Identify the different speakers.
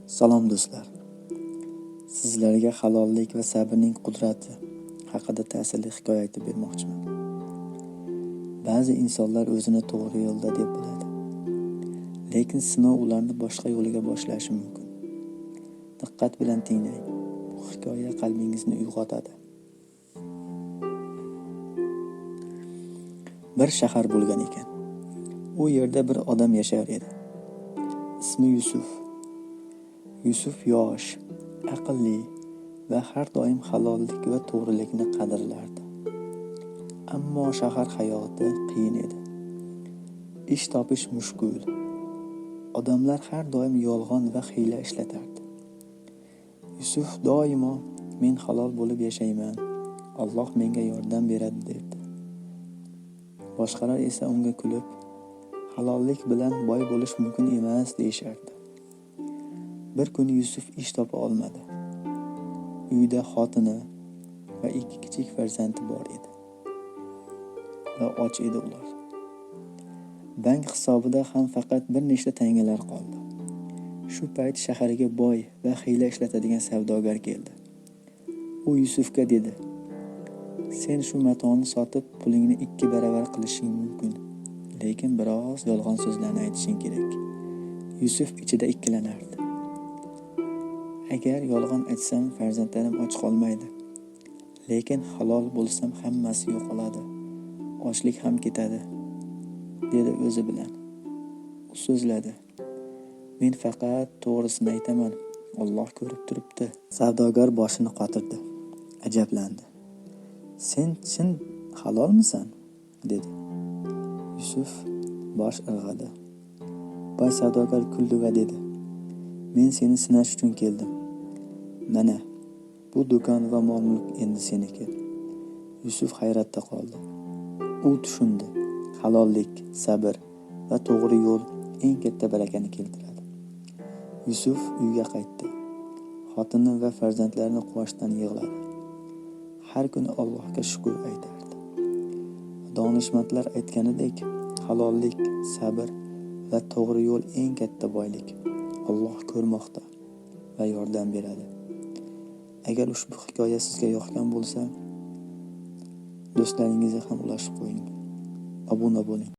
Speaker 1: Salom do'stlar. Sizlarga halollik va sabrning qudrati haqida ta'sirli hikoya aytib bermoqchiman. Ba'zi insonlar o'zini to'g'ri yo'lda deb biladi. Lekin sinov ularni boshqa yo'liga boshlashi mumkin. Diqqat bilan tinglang. Bu hikoya qalbingizni uyg'otadi. Bir shahar bo'lgan ekan. U yerda bir odam yashar edi. Ismi Yusuf. Yusuf yosh, aqlli va har doim halollik va to'g'rilikni qadrlardi. Ammo shahar hayoti qiyin edi. Ish topish mushkul. Odamlar har doim yolg'on va hiyla ishlatardi. Yusuf doimo men halol bo'lib yashayman, Alloh menga yordam beradi derdi. Boshqalar esa unga kulib, halollik bilan boy bo'lish mumkin emas deyishardi. Bir kuni Yusuf ish topa olmadi. Uyda xotini va 2 kichik farzandi bor edi. Va och edi ular. Bank hisobida ham faqat bir nechta tangalar qoldi. Shu payt shaharga boy va hiyla ishlatadigan savdogar keldi. U Yusufga dedi: "Sen shu matoni sotib pulingni 2 baravar qilishing mumkin, lekin biroz yolg'on so'zlarni aytishing kerak." Yusuf ichida ikkilanardi. Agar yolg'on aytsam farzandlarim och qolmaydi. Lekin halol bo'lsam hammasi yo'qoladi. Ochlik ham ketadi, dedi o'zi bilan. U so'zladi: "Men faqat to'g'risini aytaman. Alloh ko'rib turibdi." Savdogar boshini qotirdi, ajablandi. "Sen chin halolmisan?" dedi. Yusuf bosh irg'adi. Boy savdogar kuldi va dedi: "Men seni sinash uchun keldim. Mana, bu do'kon va mol-mulk endi seniki." Yusuf hayratda qoldi. U tushundi. Halollik, sabr va to'g'ri yo'l eng katta barakani keltiradi. Yusuf uyga qaytdi. Xotini va farzandlarini quvonchdan yig'ladi. Har kuni Allohga shukr aytardi. Donishmandlar aytganidek, halollik, sabr va to'g'ri yo'l eng katta boylik. Alloh ko'rmoqda va yordam beradi. Agar ushbu hikoya sizga yoqgan bo'lsa, do'stlaringizga ham ulashib qo'ying. Obuna bo'ling.